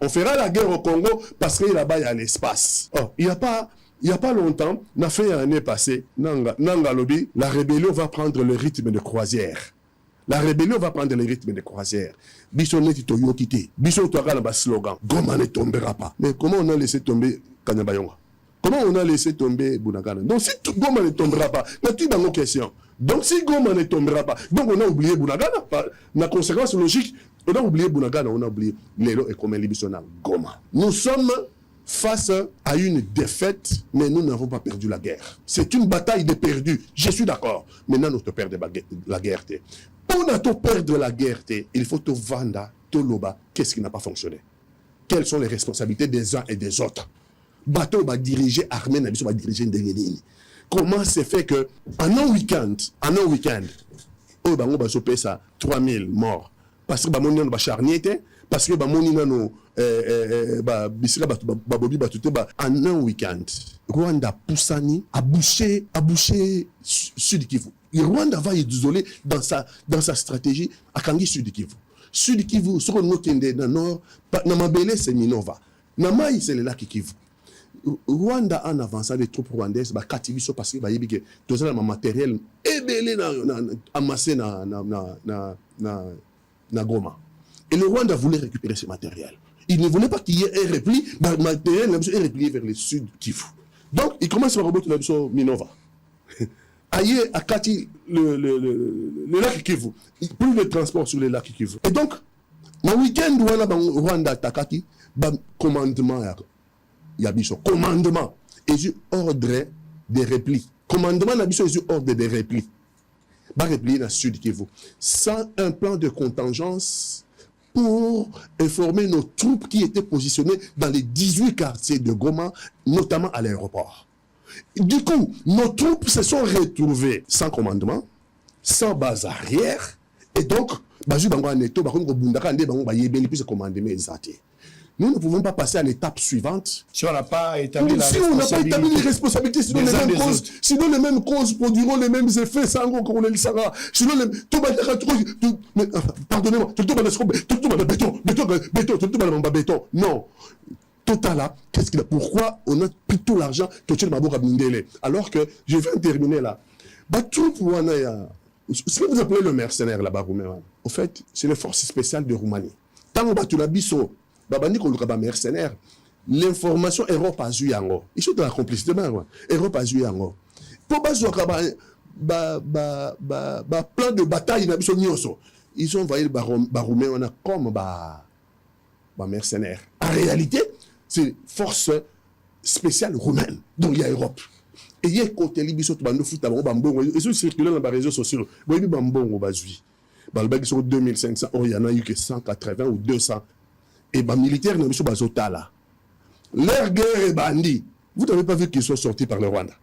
On fera la guerre au Congo parce que là-bas, il y a l'espace. Oh, il n'y a pas longtemps, on a fait l'année passée, Nanga Lobby, la rébellion va prendre le rythme de croisière. La rébellion va prendre le rythme de croisière. Bisson n'est pas quitté. Bisson toira le slogan. Goma ne tombera pas. Mais comment on a laissé tomber Kanyabayonga? Comment on a laissé tomber Bunagana? Donc si Goma ne tombera pas, tu as une question. Donc si Goma ne tombera pas, donc on a oublié Bunagana. La conséquence logique, on a oublié Bunagana, on a oublié Lelo et comme Libissona Goma. Nous sommes face à une défaite, mais nous n'avons pas perdu la guerre. C'est une bataille de perdus. Je suis d'accord. Maintenant, nous te perdons la guerre. Pour ne perdre la guerre, il faut te vendre, te loba. Qu'est-ce qui n'a pas fonctionné? Quelles sont les responsabilités des uns et des autres? Bateau va diriger, armée va diriger une ligne. Comment c'est fait que en un week-end, on va se payer ça 3000 morts parce que on va charnier, parce que en un week-end, Rwanda Poussani a bouché Sud Kivu. Et Rwanda va isoler dans sa stratégie à Kangi Sud Kivu. Sud Kivu, sur le nord, Namabele c'est Minova. Namaï c'est le lac Kivu. Rwanda en avançant les troupes rwandaises va captiver parce que va y que tout ça matériel ébélé amassé na Goma. Et le Rwanda voulait récupérer ce matériel. Il ne voulait pas qu'il y ait un repli, le matériel est replié vers le sud Kivu. Donc il commence à remonter la Minova. Aïe à Kati le lac Kivu. Plus de transport sur le lac Kivu. Et donc le week-end Rwanda Takati commandement Yabiso, commandement et ordre de repli. Commandement Yabiso et ordre de repli. Va replier dans le sud Kivu. Sans un plan de contingence pour informer nos troupes qui étaient positionnées dans les 18 quartiers de Goma, notamment à l'aéroport. Du coup, nos troupes se sont retrouvées sans commandement, sans base arrière, et donc, nous ne pouvons pas passer à l'étape suivante. Si on n'a pas établi la responsabilité, sinon les mêmes causes produiront les mêmes effets sans qu'on les saura. Sinon, pardonnez-moi, tout le béton. Non. Total, qu'est-ce qu'il a? Pourquoi on a pris tout l'argent alors que je vais terminer là. Ce que vous appelez le mercenaire là-bas, au fait, c'est les forces spéciales de Roumanie. Tant que tu l'as biso, mercenaire, l'information Europe a eu yango. Ils sont dans la complicité, Europe a eu yango. Pour plan de bataille, ils ont envoyé le Roumain comme mercenaire. En réalité, c'est force spéciale roumaine. Donc il y a Europe. Et il y a côté Libye, ils sont circulés dans les réseaux sociaux. Il y a 2500, il y en a eu que 180 ou 200. Et les militaires ne sont pas au Tala. Leur guerre est bandit. Vous n'avez pas vu qu'ils sont sortis par le Rwanda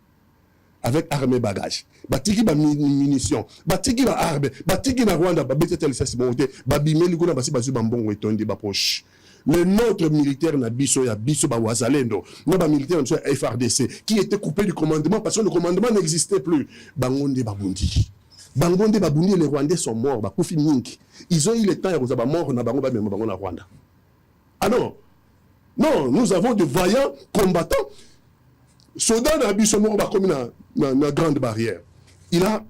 avec armes et bagages. Batiki ba munitions, batiki ba armes, batiki na Rwanda ba betete ça c'est monté, ba bimeli kuna basi bazu bambongo etondi ba poche. Le notre militaire na biso ya biso ba wazalendo, na ba militaire na FRDC qui était coupé du commandement parce que le commandement n'existait plus. Bangonde babundi. Bangonde babundi, les Rwandais sont morts, ba kufi mingi. Ils ont eu le temps ya ba mort na bango ba même bango na Rwanda. Ah non, non, nous avons de vaillants combattants. Soldats n'a biso mort comme na grande barrière. Il a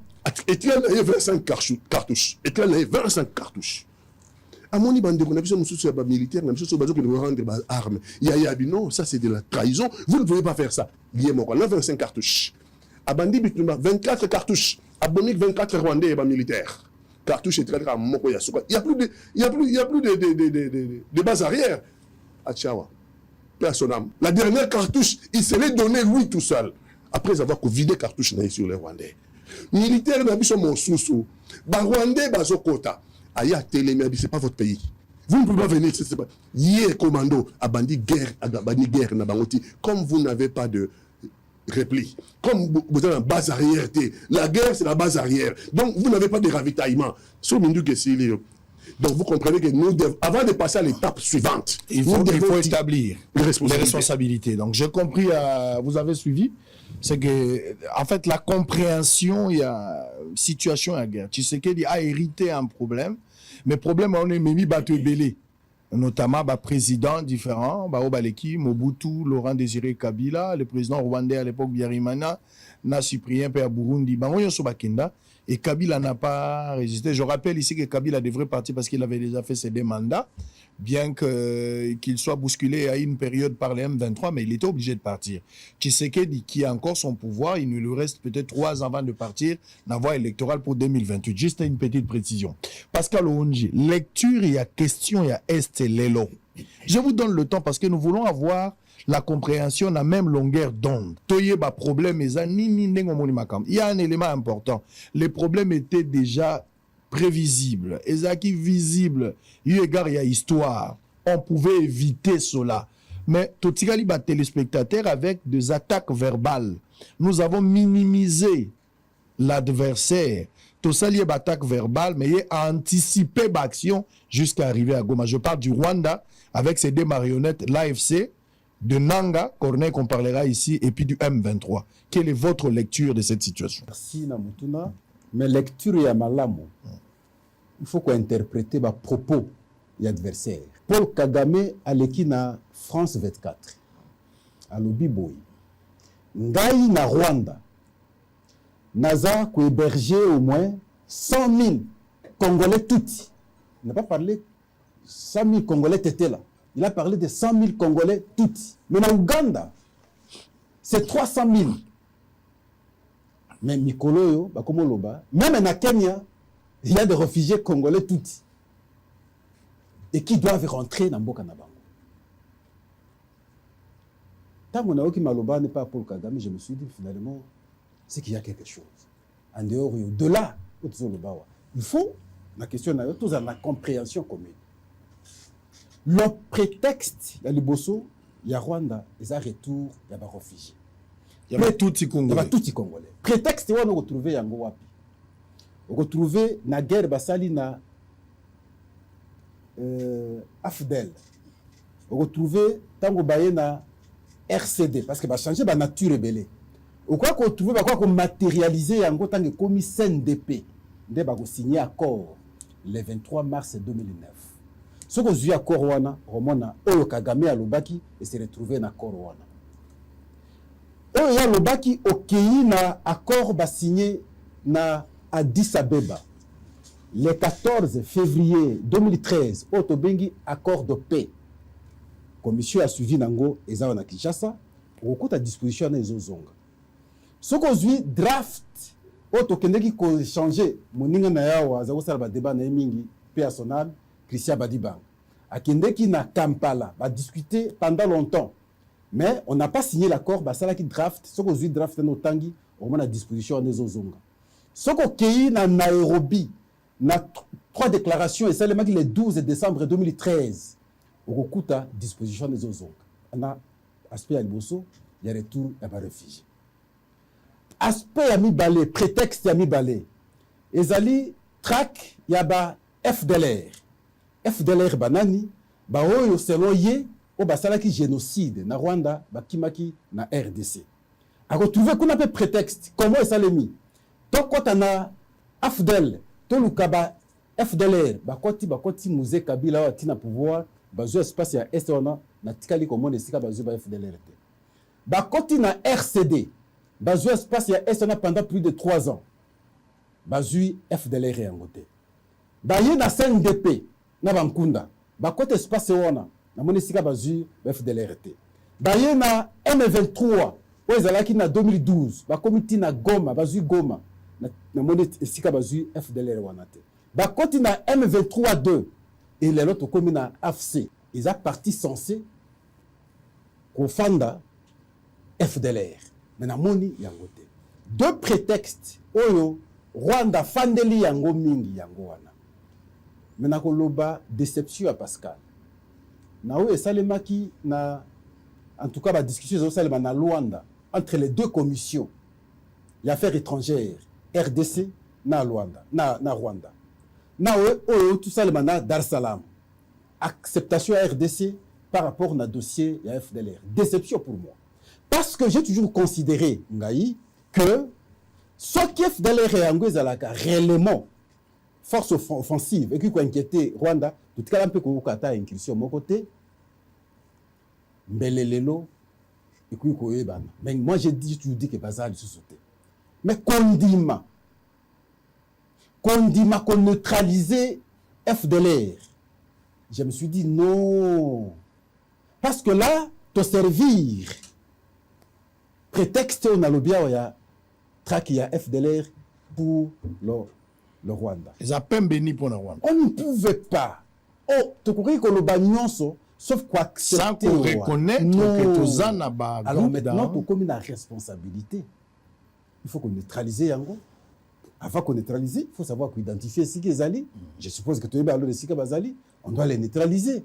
Etienne a 25 cartouches. Etienne a 25 cartouches. À mon niveau, on a besoin de militaire, on a besoin de rendre des armes. Il y a non, ça c'est de la trahison. Vous ne pouvez pas faire ça. Il y a 25 cartouches. À Bandi, 24 cartouches. À Bonik, 24 Rwandais et militaires. Cartouches et très très moko yasuka. Il y a plus de base arrière à Tchawa. Personne. La dernière cartouche, il se l'est donné lui tout seul. Après avoir vidé cartouche sur les Rwandais. Militaires n'a pas mon sous-sous. Bah Rwandais, bah Zokota. Aya Télémé, c'est pas votre pays. Vous ne pouvez pas venir, c'est pas. Hier commando, à bandi guerre, na bangoti. Comme vous n'avez pas de repli, comme vous avez une base arrière, la guerre c'est la base arrière. Donc vous n'avez pas de ravitaillement. Donc vous comprenez que nous devons, avant de passer à l'étape suivante, il faut établir les responsabilités. Donc j'ai compris, vous avez suivi, c'est que en fait la compréhension, il y a situation à guerre. Tshisekedi a hérité un problème, mais problème on est mis battu belé. notamment présidents différents, Obaleki, Mobutu, Laurent Désiré Kabila, le président rwandais à l'époque Biarimana, na Cyprien Père Burundi, et Kabila n'a pas résisté. Je rappelle ici que Kabila devrait partir parce qu'il avait déjà fait ses 2 mandats, bien qu'il soit bousculé à une période par les M23, mais il était obligé de partir. Tshisekedi, qui a encore son pouvoir, il nous lui reste peut-être 3 ans avant de partir, la voie électorale pour 2028. Juste une petite précision. Pascal Ounji, lecture, il y a question, il y a Est et Lelo. Je vous donne le temps parce que nous voulons avoir la compréhension la même longueur d'onde. Il y a un élément important. Les problèmes étaient déjà prévisibles. Ezaki visible. Il y a histoire. On pouvait éviter cela. Mais Totigali bat téléspectateurs avec des attaques verbales. Nous avons minimisé l'adversaire. Tosali est attaque verbale, mais il a anticipé l'action jusqu'à arriver à Goma. Je parle du Rwanda avec ses 2 marionnettes, l'AFC, de Nanga, Corneille qu'on parlera ici, et puis du M23. Quelle est votre lecture de cette situation? Merci Namutuna. Mais lecture ya malamu. Il faut qu'on interprète les propos de l'adversaire. Paul Kagame aleki na France 24. Alobi boy. Ngai na Rwanda. Naza ko héberger au moins 100 000 Congolais tout. Il n'a pas parlé 100 000 Congolais étaient là. Il a parlé de 100 000 Congolais tout. Mais en Ouganda, c'est 300 000. Mais Mikolo, même en Kenya, il y a des réfugiés congolais tout. Et qui doivent rentrer dans Mboka Nabango. Tant que Naoki Maloba n'est pas Paul Kagame, je me suis dit finalement, c'est qu'il y a quelque chose. En dehors et au-delà, il faut, la question est tous à la compréhension commune. Le prétexte, il y a Liboso, il y a Rwanda, il y a retour, il y a des réfugiés. Il y a tout les Congolais. Il y a tout les Congolais. Prétexte, on a retrouvé Yango Wapi. On a retrouvé la guerre basali na Afdel. On a retrouvé Tango Baye na RCD parce que va changer la nature rebelle. On a retrouvé quoi matérialiser Yango tango comme CNDP. Ndé ba signé accord le 23 mars 2009. Ce que j'ai accord wana romana Oyo Kagame alobaki et se retrouvé na accord wana. Oyo alobaki okei na accord ba signé na Addis Abeba le 14 février 2013 otobengi accord de paix. Commission a suivi nango eza na Kinshasa okuta disposition na ezozonga. Ce que j'ai draft otokendeki ko changer moninga na yawa za kosala ba débat na mingi personnel Christian Badibang. Akendeki na Kampala, va discuter pendant longtemps. Mais on n'a pas signé l'accord, bah ça là qui draft, ce que je draft dans tangi, on a à disposition des ozonga. Ce que qui na Nairobi, na 3 déclarations et ça le 12 décembre 2013. On coûte à disposition des ozonga. On a aspect à Liboso, il y a retour à ba réfugiés. Aspect à mi balé, prétexte à mi balé. Ezali track ya ba FDLR. FDLR banani ba oyo selon ye o basala ki génocide na Rwanda ba kimaki na RDC. A retrouver qu'on appelle prétexte comment ça le mis. Donc quand on a AFDEL to lukaba FDLR ba koti musée Kabila wa tina pouvoir ba zo espace ya est na tikali comment de sika ba zo ba FDLR. Ba koti na RCD ba zo espace ya est pendant plus de 3 ans. Ba zo FDLR en côté. Ba ye na CNDP na bankunda ba côté espace wana na monisika bazu FDLRT ba ye na M23 oezalaki na 2012 ba komiti na Goma bazu Goma na monisika bazu FDLR wana te ba côté na M23 2 et les autres komi na AFC ils a parti censé kofanda FDLR mais na moni yango te deux prétextes oyo Rwanda fandeli yango mingi yango wana. Maintenant, koloba déception à Pascal. Naou et Salemaki na en tout cas la discussion Salema na Luanda entre les deux commissions les affaires étrangères RDC na Luanda na Rwanda. Naou tout Salema na Dar es Salaam. Acceptation à RDC par rapport au dossier de FDLR. Déception pour moi. Parce que j'ai toujours considéré Ngaï que ce qui FDLR est réellement force offensive et qui inquiété Rwanda tout cas un peu ko kata incursion mon côté mbelelelo et puis ko ebana mais moi je dis que bazar du sauter mais condima qu'on neutraliser FDLR. Je me suis dit non. Parce que là, te servir prétexte on a le bien, il y a traque, il y a FDLR pour le Rwanda. Les appels bénis pour le Rwanda. On ne pouvait pas. Oh, tu crois qu'on le bagnon, sauf quoi que sans qu'on reconnaisse que tous en a bas. Alors maintenant, pour comme une responsabilité, il faut qu'on neutralise Yango. Avant qu'on neutralise, il faut savoir qu'identifier ce qui est Ali. Je suppose que tu es dans le Sika Bazali, on doit les neutraliser.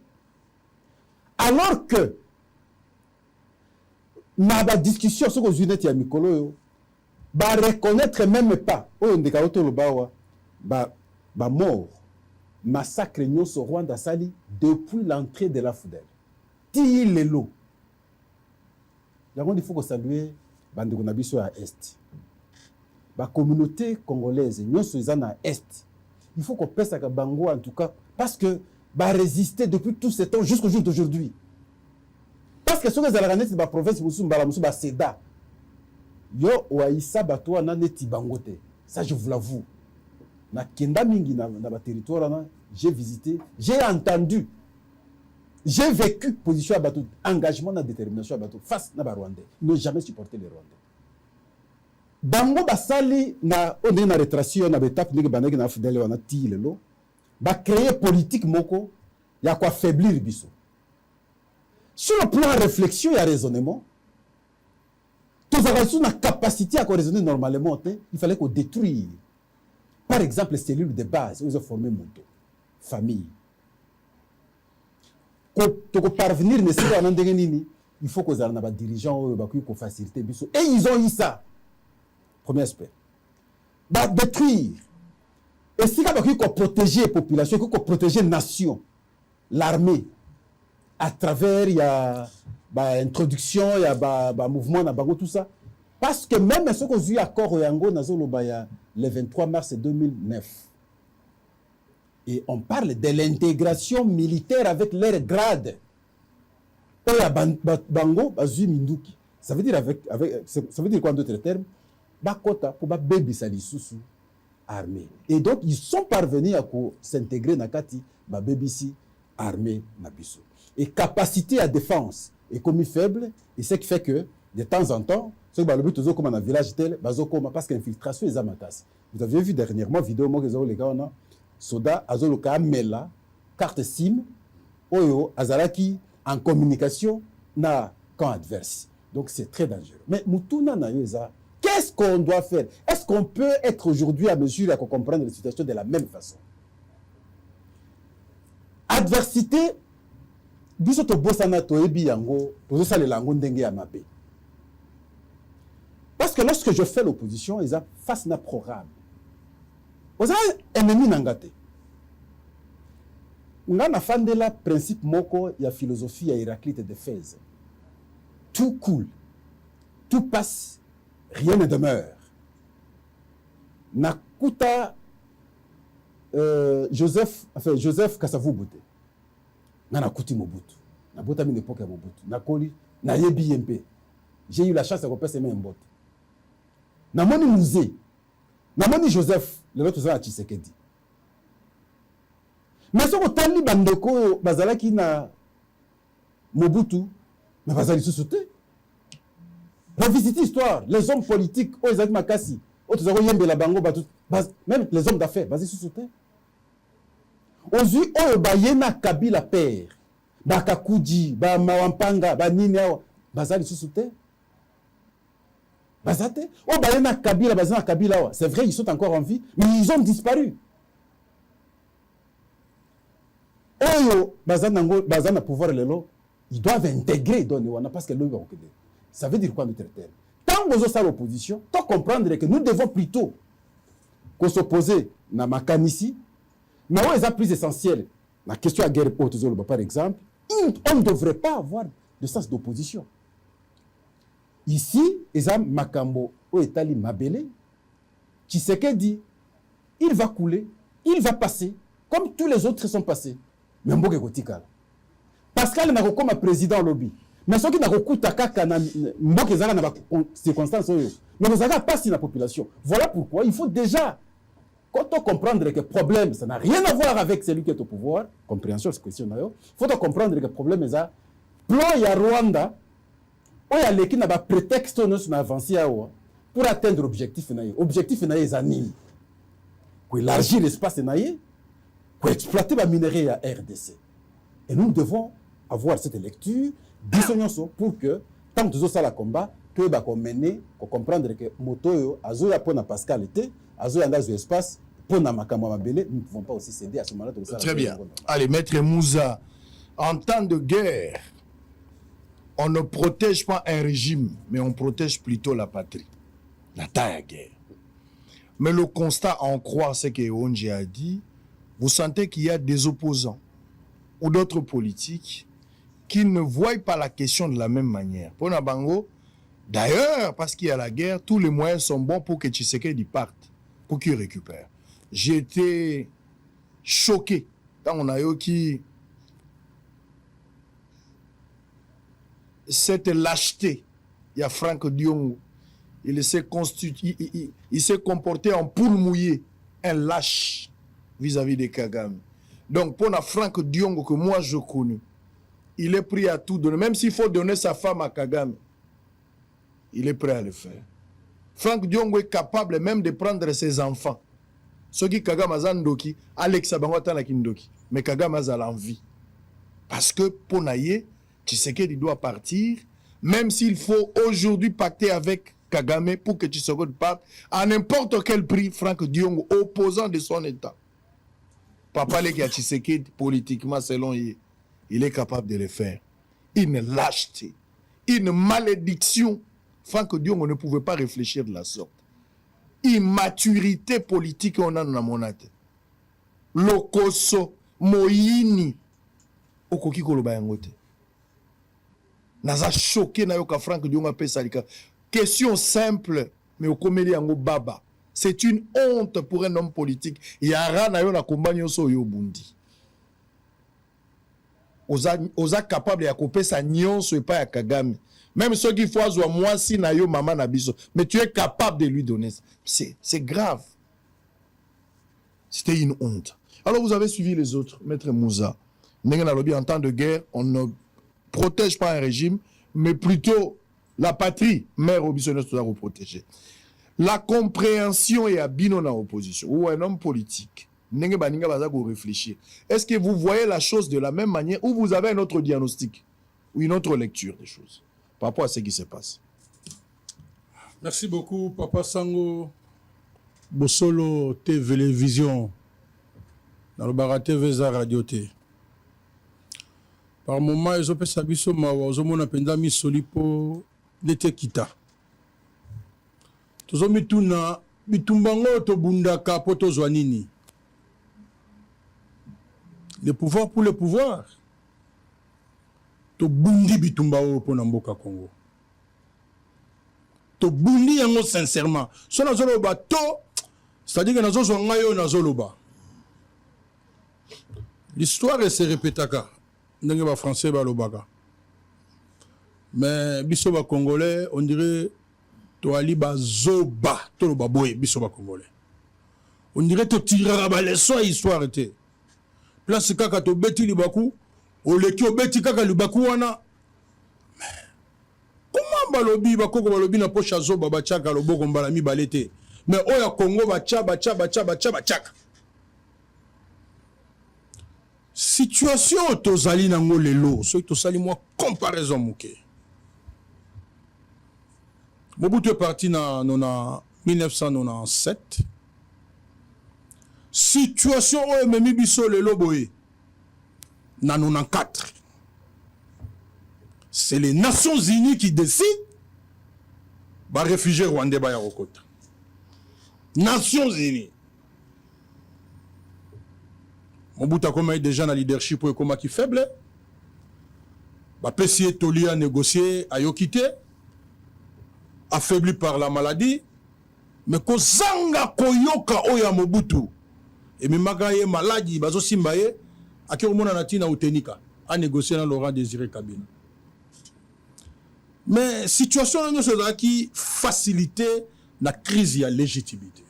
Alors que, dans la discussion sur les unités à Mikolo, bah reconnaître même pas, on dit bah mort, massacre au Rwanda Sali depuis l'entrée de la Foudel. Ti les lots. Il faut que saluer Bande Gonabiso à Est. La communauté congolaise, nous sommes à Est. Il faut qu'on pèse à Bango en tout cas, parce que va résister depuis tout ce temps jusqu'au jour d'aujourd'hui. Parce que ce que la de la province, c'est Seda. Yo, Oaïsa, Batoa, Naneti Bangote. Ça, je vous l'avoue. Na Kenda Mingi, dans le territoire, j'ai visité, j'ai entendu, j'ai vécu position à Bateau, engagement, na détermination à Bateau, face à Rwandais. Ils n'ont jamais supporté les Rwandais. Bango basali na on na retraction na étape ndenge banaki na fidèle wana ti lelo ba créer politique moko ya quoi affaiblir biso sur le plan réflexion et raisonnement tous avons une capacité à raisonner normalement il fallait qu'on détruire par exemple les cellules de base où ils ont formé moto famille ko parvenir ne sera nan ndenge nini il faut que na ba dirigeants ba ko faciliter biso et ils ont eu ça. Premier aspect. Bah, détruire. Et si il faut protéger la population, il faut protéger la nation, l'armée, à travers il y a introduction, il y a mouvement, tout ça. Parce que même ce qu'on a eu accord au Yango, le 23 mars 2009, et on parle de l'intégration militaire avec leur grade. Bango, Minduki. Ça veut dire ça veut dire quoi en d'autres termes? Bakota pour baby salisusu armée. Et donc ils sont parvenus à s'intégrer dans Kati BBC armée nabiso. Et capacité à défense est commis faible et ce qui fait que de temps en temps ceux qui le but comme dans village tel parce que l'infiltration est amatas. Vous avez vu dernièrement vidéo moi que les gars on a soda azoloka mela carte SIM oyo azalaki en communication na camp adverse. Donc c'est très dangereux. Mais mutuna na yoza. Qu'est-ce qu'on doit faire? Est-ce qu'on peut être aujourd'hui à mesure à comprendre la situation de la même façon? Adversité, bisoto bosana to ebi yango, pozo sale lango ndenge ya mabe. Parce que lorsque je fais l'opposition, ils ont face na programme. Vous avez ennemi nangate. On a fondé le principe moko ya philosophie ya Héraclite d'Éphèse. Tout coule, tout passe. Rien ne demeure. Nakuta Joseph Kasavu Bouté. Nakuti Mobutu. Nabuta mi l'époque à Mobutu. Nakoli, Nayebi MP. J'ai eu la chance de repasser mes mbote. Namoni Musée. Namoni Joseph, le autre à Tshisekedi. Mais ce que tali bandeko bazalaki na Mobutu, mais bazali sous-souté. Revisiter l'histoire, les hommes politiques, même les hommes d'affaires, basés sur ce thème. Aujourd'hui, Bayena Kabila père, Bakakuji, Mawampanga, Banina, Bazali sur ce thème. Bazate, Bayena Kabila, Bazana Kabila, c'est vrai, ils sont encore en vie, mais ils ont disparu. Bazana pouvoir le lot, ils doivent intégrer Donewana parce que l'eux vont recéder. Ça veut dire quoi notre terme? Tant que vous avez l'opposition, tant comprendre que nous devons plutôt s'opposer à Makanisi, mais on est plus essentiel. La question à guerre par exemple, on ne devrait pas avoir de sens d'opposition. Ici, Ezam Makambo, Oetali Mabele, Tshisekedi dit, il va couler il va passer, comme tous les autres sont passés. Mais Mboke Kotikala. Pascal n'a comme président lobby. Mais ce qui n'a pas Mboke Zara n'a pas circonstance. Mais vous avez passé la population. Voilà pourquoi il faut déjà, quand on comprendre que le problème, ça n'a rien à voir avec celui qui est au pouvoir, compréhension, c'est question d'ailleurs, il faut comprendre que le problème est ça. Plan, il y a Rwanda, où il y a l'équipe qui n'a pas prétexte pour avancer pour atteindre l'objectif. L'objectif est anime. Pour élargir l'espace, pour exploiter les minerais à RDC. Et nous devons avoir cette lecture pour que, tant que nous avons le combat, que nous mener, pour comprendre que moto azoya pour Pascal était, azoya dans l'espace pour Makamwa Mabele, nous ne pouvons pas aussi céder à ce moment-là. Très bien. Allez, Maître Moussa, en temps de guerre, on ne protège pas un régime, mais on protège plutôt la patrie. La taille à guerre. Mais le constat en croit ce que Onji a dit, vous sentez qu'il y a des opposants ou d'autres politiques qui ne voient pas la question de la même manière. Pour Nabango, d'ailleurs, parce qu'il y a la guerre, tous les moyens sont bons pour que Tshisekedi parte, pour qu'il récupère. J'ai été choqué quand on a eu qui cette lâcheté. Il y a Franck Diongo. Il s'est comporté en poule mouillée, un lâche vis-à-vis de Kagame. Donc, pour Franck Diongo, que moi je connais, il est prêt à tout donner. Même s'il faut donner sa femme à Kagame, il est prêt à le faire. Franck Diongo est capable même de prendre ses enfants. Ce qui Kagame a Ndoki, Alex Abangwata na Kindoki. Mais Kagame a l'envie. Parce que pour Naye, Tshisekedi doit partir, même s'il faut aujourd'hui pacter avec Kagame pour que Tshisekedi parte, à n'importe quel prix, Franck Diongo, opposant de son État. Papa Leki a Tshisekedi, politiquement, selon lui, il est capable de le faire. Une lâcheté, une malédiction. Franck Diongo ne pouvait pas réfléchir de la sorte. Immaturité politique, on a dans mon tête. Lokoso, Moyini, Okoki Koloba Yangote. Naza choqué na yoka Franck Diongo a salika. Question simple, mais au comédie yango baba. C'est une honte pour un homme politique. Yara na yo na kombanyo so yo bundi. Oza capable ya couper sa nyonso et pas ya Kagame. Même ceux qui font azwa moi si na yo maman na biso, mais tu es capable de lui donner. C'est grave. C'était une honte. Alors vous avez suivi les autres, Maître Moussa. Nenga lobby en temps de guerre, on ne protège pas un régime, mais plutôt la patrie, mère obisonneuse doit protéger. La compréhension est à bino dans l'opposition, ou un homme politique. Nenga baninga bazako réfléchir. Est-ce que vous voyez la chose de la même manière, ou vous avez un autre diagnostic, ou une autre lecture des choses, par rapport à ce qui se passe? Merci beaucoup, Papa Sango. Bosolo Télévision, dans le Bara TV Radio T. Par moment, ils ont fait ça, ils ont fait solipo d'été kita. Tous ont mis tout na, bitumbango to bundaka poto zwanini. Le pouvoir pour le pouvoir. To bundi bitumbao pour Namboka Congo. To bundi yango sincèrement. So na zoloba to, c'est-à-dire que na zozwanga yo na zoloba. L'histoire se répétaka. Ndenge ba français ba lobaka. Mais biso ba congolais, on dirait to ali ba zoba, to lo ba boye biso ba congolais. On dirait to tirera ba leçon histoire était. Place kaka to beti libaku, o leki o beti kaka libaku wana. Comment balobi ba koko balobi na pocha zoba ba chaka loboko mbala mi balete. Mais oya Congo ba chaba. Situation tozali nango lelo, so tozali moi comparaison mouké. Mobutu est parti en 1997. Situation oyo memi biso lelo boye na 94. C'est les Nations Unies qui décident ba réfugiés rwandais ba ya Rokota. Nations Unies. Mobutu a comme déjà dans leadership pour comment qui faible. Bah Pessie Toli a négocié, a quitté, affaibli par la maladie. Mais ko zanga koyoka oya Mobutu. et memaka ye maladi bazo simba ye akiromona na tina utenika a négocier na Laurent Désiré Kabila. Mais situation nous sera qui faciliter la crise de légitimité.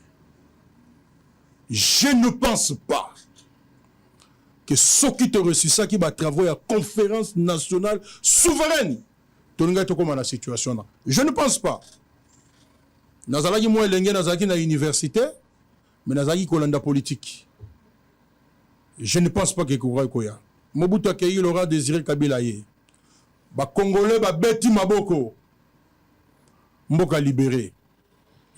Je ne pense pas que ceux qui te reçu ça qui va travailler à conférence nationale souveraine tonga to comme la situation là. Je ne pense pas. Nazalaki moi lengé nazalaki na université mais nazalaki kolanda politique. Je ne pense pas que Koura Koya. Mobutu accueilli Laurent Désiré Kabila ye. Ba Congolais ba beti maboko. Mboka libéré.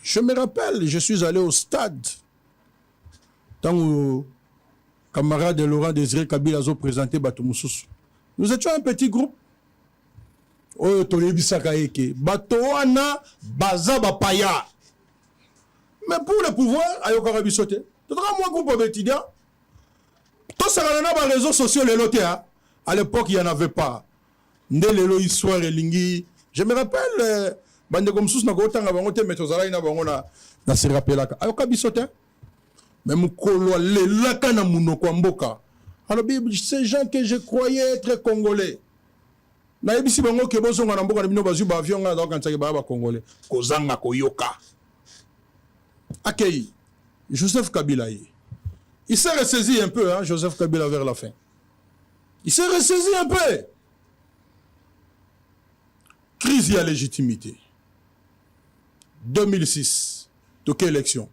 Je me rappelle, je suis allé au stade. Tant que camarade de Laurent Désiré Kabila a présenté Batumoussous. Nous étions un petit groupe. Oh, Tony Bissakaeke. Batoana Baza Bapaya. Mais pour le pouvoir, Ayokara Bissote. Tu as un groupe d'étudiants. Tout ça, on a les réseaux sociaux, les lotés. À l'époque, il n'y en avait pas. Ndelo histoire lingi. Je me rappelle, bande comme sous na kota nga bango te metozala ina bango na se rappelaka. Ayoka bisote. Mais mukolo le laka na munoko mboka. Alors ces gens que je croyais être congolais. Na ebisi bango ke bozonga na mboka na bino bazu ba avion nga donc antaki ba congolais. Kozanga koyoka. Akei. Joseph Kabila yi. Il s'est ressaisi un peu, hein, Joseph Kabila, vers la fin. Il s'est ressaisi un peu. Crise à légitimité. 2006, quelle élection?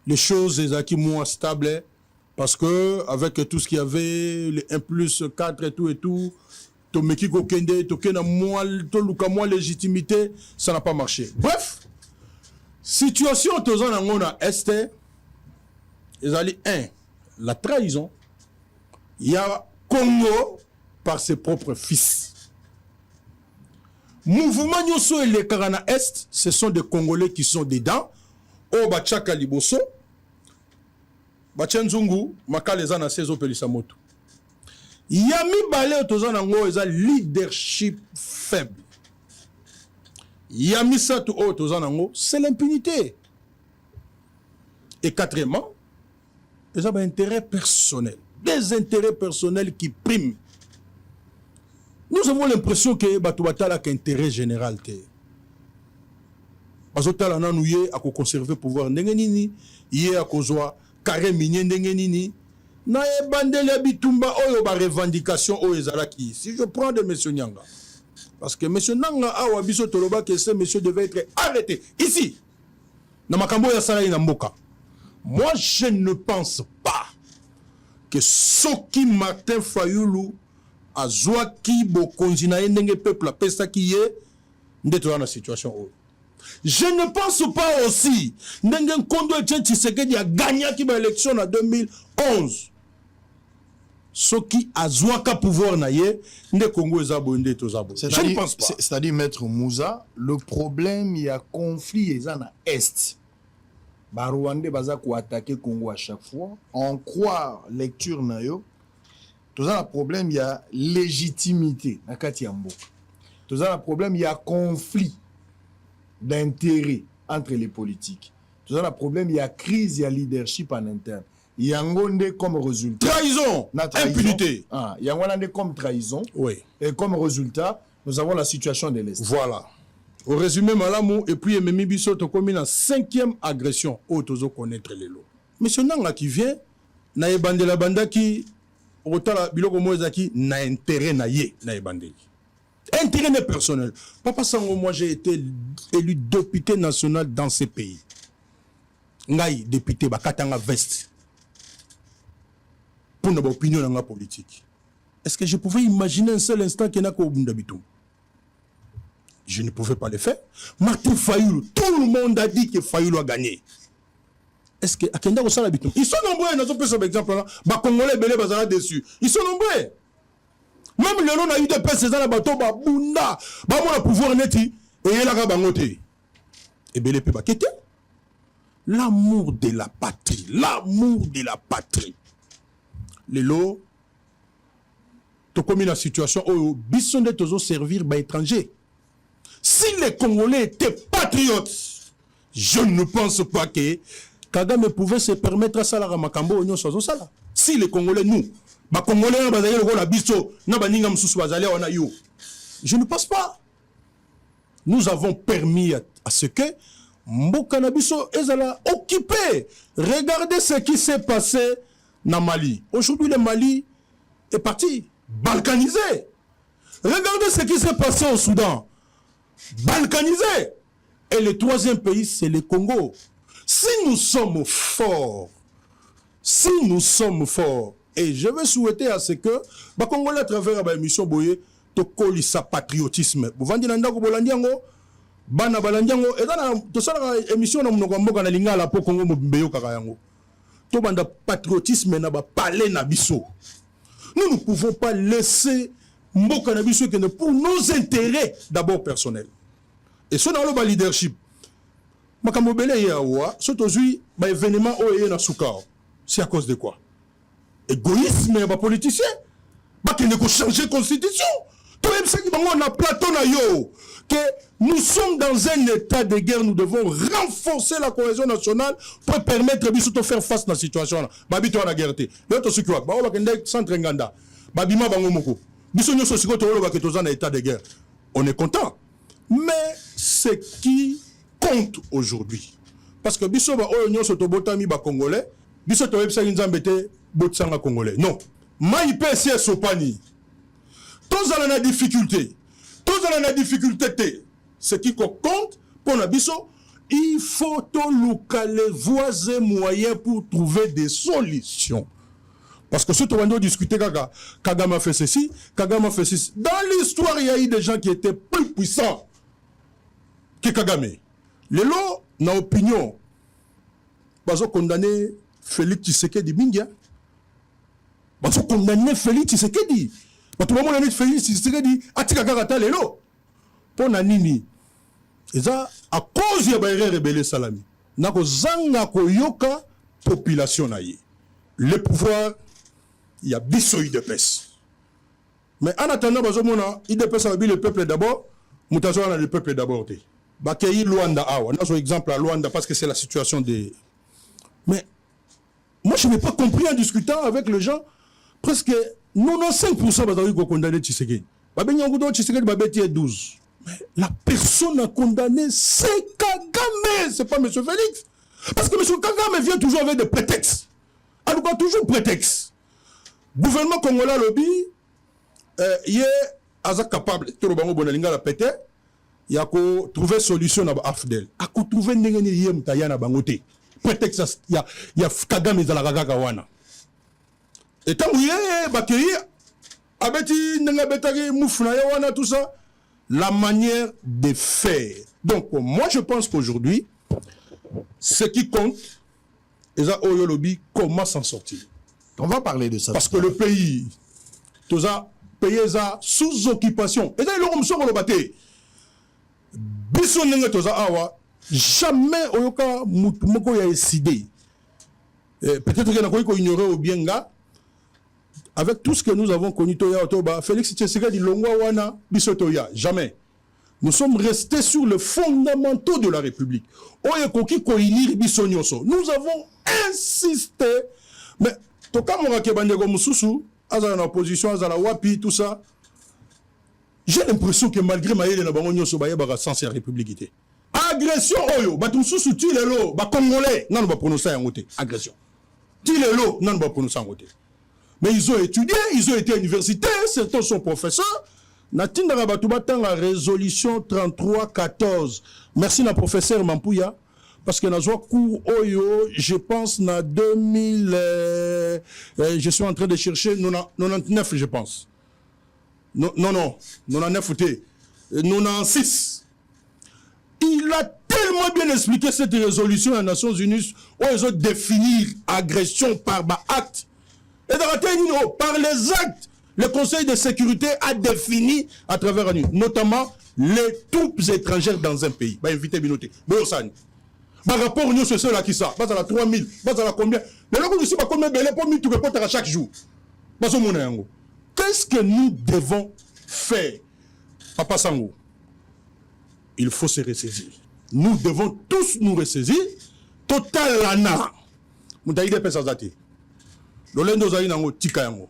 Les choses sont acquis moins stables parce que avec tout ce qu'il y avait, les 1+4 et tout, Tomeki Kokende, Tokena moins légitimité, ça n'a pas marché. Bref, situation en Est, ils allaient la trahison. Il y a Congo par ses propres fils. Mouvement Nyoso et les Karana Est, ce sont des Congolais qui sont dedans. O Bachaka Liboso, Bachanzungu, Makalezana Sezo Pelisamoto. Yami Bale Otozanango est un leadership faible. Yami Sato Otozanango, c'est l'impunité. Et quatrièmement, ils ont un intérêt personnel. Des intérêts personnels qui priment. Nous avons l'impression que Batouatala a un intérêt général. Bazotala nanouye à conserver le pouvoir. Ndengenini, yé à kozwa, carré minier ndengenini. Na e bandele bitumba oyo ba revendication oyo ezalaki. Si je prends de M. Nyanga. Parce que M. Nyanga a wabiso toloba que ce monsieur devait être arrêté. Ici. Na makambo ya sala ina mboka. Moi, je ne pense pas que Soki Martin Fayoulou a Zouaki Bokonzina Ndenge peuple a pesta qui est dans la situation. Je ne pense pas aussi Ndenge Kondo Etienne Tshisekedi a gagné l'élection en 2011. Soki a Zouaka pouvoir naye Nde Congo ezabo Nde tozabo. Je ne pense pas. C'est-à-dire, Maître Mouza, le problème, il y a conflit et à Est. Rwandais baza ko attaquer Congo à chaque fois. En croire lecture na yo. Tout ça, le problème, il y a légitimité. Tout ça, le problème, il y a conflit d'intérêt entre les politiques. Tout ça, le problème, il y a crise, il y a leadership en interne. Il y a un comme résultat. Trahison, impunité. Il y a un comme trahison. Oui. Et comme résultat, nous avons la situation de l'Est. Voilà. Au résumé, Malamou, et puis Mimi Bisso, tu commis la 5e agression. Oh, tu dois connaître les lots. Monsieur Nanga qui vient, na ebande la banda qui, otala biloko moezaki, na intérêt na ye, na ebande. Intérêt personnel. Papa Sango, moi j'ai été élu député national dans ces pays. Ngai, député, Bakatanga Vest. Pour notre opinion dans la politique. Est-ce que je pouvais imaginer un seul instant qu'il y en a qu'au Bundabitou? Je ne pouvais pas le faire. Martin Fayoulou, tout le monde a dit que Fayoulou a gagné. Est-ce que Akenda au Salabitum? Ils sont nombreux, nous avons pris cet exemple-là. Les Congolais belé bazara dessus. Ils sont nombreux. Même le nom a eu des personnes dans le bateau, Bunda, Bamona pouvoir neti, et il a bangoté. Et belé peut pas quitter. L'amour de la patrie. L'amour de la patrie. Les lots, tu commis la situation où bison de toujours servir par étranger. Si les Congolais étaient patriotes, je ne pense pas que Kagame pouvait se permettre ça la Makambo Onyo Sozo Sala. Si les Congolais, nous, les Congolais, je ne pense pas. Nous avons permis à ce que Mboka Nabiso Ezala occupé. Regardez ce qui s'est passé dans Mali. Aujourd'hui, le Mali est parti, balkanisé. Regardez ce qui s'est passé au Soudan, balkanisé. Et le troisième pays, c'est le Congo. Si nous sommes forts, et je vais souhaiter à ce que, les Congolais à travers la mission Boye, to koli sa patriotisme. Vous vendez dans le Bolandiango, Bana Balandiango, et dans la émission de Mnogamboka na Lingala pour Congo Mbeyo Kakayango. To banda patriotisme na ba palais na biso. Nous ne pouvons pas laisser Mboka na biso pour nos intérêts d'abord personnels. Et ce dans le leadership. Makambo bele yawa, ce aujourd'hui, ba événement oye na Soukao. C'est à cause de quoi? Égoïsme et politicien. Qui ne peut changer la constitution. Tout même ce qui on a plateau na yo que nous sommes dans un état de guerre, nous devons renforcer la cohésion nationale pour permettre de faire face à la situation. Babi to la guerre té. L'autre ce qui va, ba o bakende centre nganda. Babi ma bango moko. Biso nyoso siko to lo ba keto dans état de guerre. On est content. Mais ce qui compte aujourd'hui parce que biso ba o nyoso to botami ba congolais, biso to websa nzambe té botsanga congolais. Non. Maïpe c'est sopani. Tous à la difficulté. Ce qui compte pour Nabiso, il faut les voies et moyens pour trouver des solutions. Parce que ce que on doit discuter, Kagame a fait ceci, Kagame a fait ceci. Dans l'histoire, il y a eu des gens qui étaient plus puissants que Kagame. Les lots, dans l'opinion, ils ont condamné Félix Tshisekedi Bingia. Ils ont condamné Félix Tshisekedi. Tout le monde a dit Félix Tshisekedi atika karata lelo. Pour nanini. Et ça, à cause de la rebelle salami. Nako zanga koyoka population naïe. Le pouvoir, il y a bisoï de pèse. Mais en attendant, il dépêche le peuple d'abord, mutation a le peuple d'abord. Bakeyi Luanda awa. On a son exemple à Luanda parce que c'est la situation des. Mais moi, je n'ai pas compris en discutant avec les gens. Presque 95% ont condamné Tshisekedi. Tshisekedi est 12. Mais la personne a condamné, c'est Kagame, c'est pas M. Félix. Parce que M. Kagame vient toujours avec des prétextes. Alors, pas toujours prétexte. Le gouvernement congolais lobby, il est capable, tout le monde a pété, il a trouvé solution à Afdel. Il a trouvé une prétexte, il y a Kagame dans la Ragagawana. Et tant que tout ça, la manière de faire. Donc, moi, je pense qu'aujourd'hui, ce qui compte, c'est comment s'en sortir. On va parler de ça. Parce que le pays, tout ça, pays sous occupation. Et là, il battu. Jamais Oyoka Moutoumoko a décidé. Peut-être qu'il y a un ignoré au bien gars. Avec tout ce que nous avons connu, Félix Tshisekedi Longwa Wana, Bisotoya, jamais. Nous sommes restés sur les fondamentaux de la République. Nous avons insisté. Mais, Toka Morake Bandego Moussousou, Azala en opposition, Azala Wapi, tout ça. J'ai l'impression que malgré Maïle Nabangonyo Sobaye, Baga sans la République. Agression, Oyo, Batumsousou, Tilelo, Congolais, non, on va prononcer en côté. Agression. Tilelo, non, on va prononcer en côté. Mais ils ont étudié, ils ont été universitaires, certains sont professeurs. Natin Darabatoubatang la résolution 33-14. Merci la professeur Mampouya. Parce que dans un cours Oyo, je pense, na 2000, je suis en train de chercher, 99, je pense. Non, 99, 96. Il a tellement bien expliqué cette résolution des Nations Unies où ils ont défini agression par acte. Et par les actes, le Conseil de sécurité a défini à travers la nuit, notamment les troupes étrangères dans un pays. Bah, invité Binoté. Par rapport à ceux là qui ça, à la 3000, à la combien. Mais là, vous pas combien de pour tout répondre à chaque jour. Qu'est-ce que nous devons faire? Papa Sango, il faut se ressaisir. Nous devons tous nous ressaisir total lana muta ide pesa zati lolendo zali nango tika yango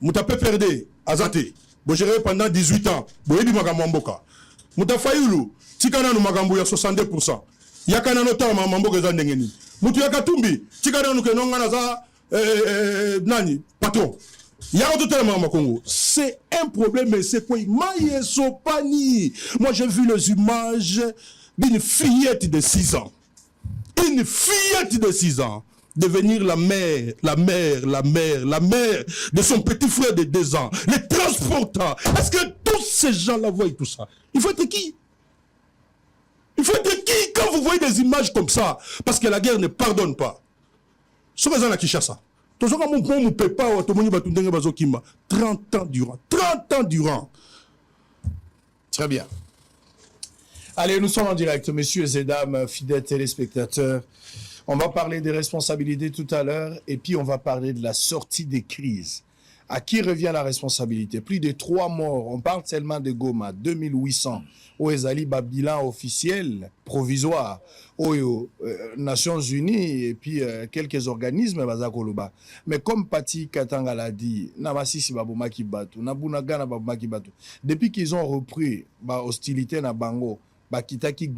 muta pe perdre azati bo gérer pendant 18 ans bo yebi makambo mboka muta fayulu tika nanu makambo ya 62% yakana nota mambo za ndenge nini mutu yakatumbi tika nanu ke nonga za nani patron yako tout tellement Congo. C'est un problème, mais c'est quoi? Maïe Sopani. Moi, j'ai vu les images d'une fillette de 6 ans. Une fillette de 6 ans devenir la mère de son petit frère de 2 ans. Les transportants. Est-ce que tous ces gens-là voient tout ça? Il faut être qui? Il faut être qui quand vous voyez des images comme ça? Parce que la guerre ne pardonne pas. Ce que ça Kinshasa. 30 ans durant. 30 ans durant. Très bien. Allez, nous sommes en direct, messieurs et dames, fidèles téléspectateurs. On va parler des responsabilités tout à l'heure et puis on va parler de la sortie des crises. À qui revient la responsabilité? Plus de 3 morts. On parle seulement de Goma, 2800. Au Ezali, bilan officiel, provisoire. Aux Nations Unies et puis quelques organismes. Mais comme Pati Katanga l'a dit, depuis qu'ils ont repris l'hostilité na Bango, Bakitaki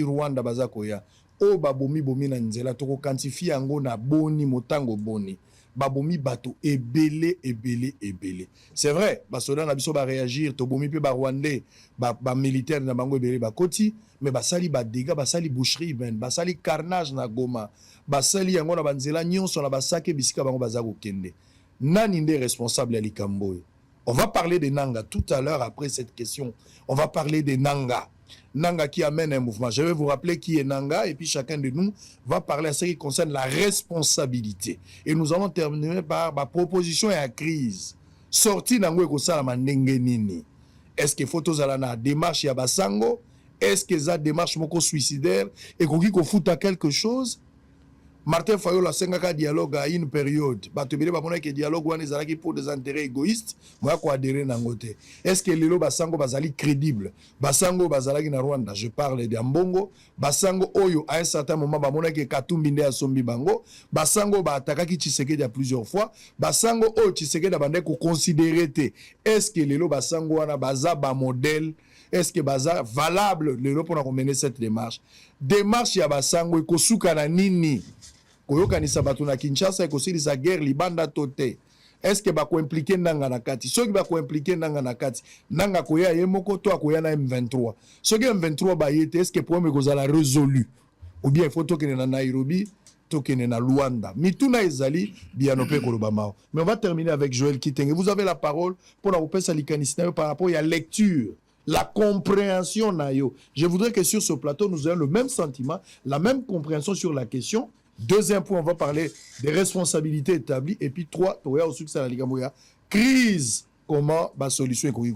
Rwanda, Bazakoya, o babomi bomi na nzela toko quantifie yango na boni motango boni. Babomi bato ebele. C'est vrai, basoda na biso ba réagir, to bomi pe ba rwandais, ba militaire na bango ebele ba koti, mais basali ba dégâts, basali boucherie humaine, basali carnage na Goma, basali yango na banzela nyonso na basake bisika bango bazako kende. Nani nde responsable ya likambo? On va parler de Nanga tout à l'heure après cette question. On va parler de Nanga. Nanga qui amène un mouvement. Je vais vous rappeler qui est Nanga et puis chacun de nous va parler à ce qui concerne la responsabilité. Et nous allons terminer par ma proposition et la crise. Sorti Nango Ekosala ndenge nini. Est-ce que photos à la démarche ya basango? Est-ce que ça démarche moko suicidaire et qu'on ko fouta quelque chose? Martin Fayol a 5 dialogue à une période. Batobele bamona que dialogue wana ezalaki pour des intérêts égoïstes, moi ko adhérer nangote. Est-ce que lelo basango bazali crédible? Basango bazalaki na Rwanda, je parle de Mbongo, basango oyo à un certain moment bamona que Katumbi nde asombi bango, basango ba attaquaki Tshisekedi plusieurs fois, basango oyo Tshisekedi bande ko considérer te. Est-ce que lelo basango wana baza ba modèle? Est-ce que baza valable lelo pour mener cette démarche? Démarche ya basango ekosuka na nini? Koyokanisa bato na Kinshasa ekosilisa guerre libanda tote. Est-ce que bako impliquer Nanga na kati? Soki bako impliquer Nanga na kati, Nanga koya ye moko to akoya na M23. Soki M23 ba yete, est-ce que problème kozala résolu? Ou bien il faut tokene na Nairobi, tokene na Luanda. Mituna ezali bianope kolobamao. Mais on va terminer avec Joël Kitenge. Vous avez la parole pour la repesa likanisina par rapport à la lecture, la compréhension nayo. Je voudrais que sur ce plateau nous ayons le même sentiment, la même compréhension sur la question. Deuxième point, on va parler des responsabilités établies. Et puis 3, crise. Comment la solution est connue?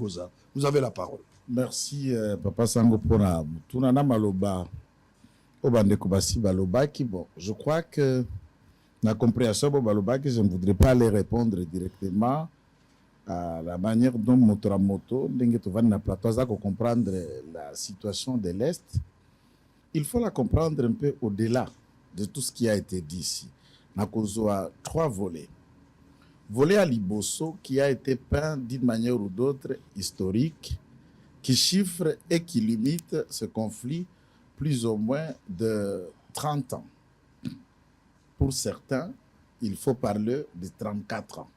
Vous avez la parole. Merci, Papa Sango, pour la Tunana Maloba. Bon, je crois que la compréhension de Balobaki, je ne voudrais pas les répondre directement à la manière dont Motoramoto, pour comprendre la situation de l'Est. Il faut la comprendre un peu au-delà de tout ce qui a été dit ici. Nakozo a 3 volets. Volet à Liboso qui a été peint d'une manière ou d'autre historique, qui chiffre et qui limite ce conflit plus ou moins de 30 ans. Pour certains, il faut parler de 34 ans,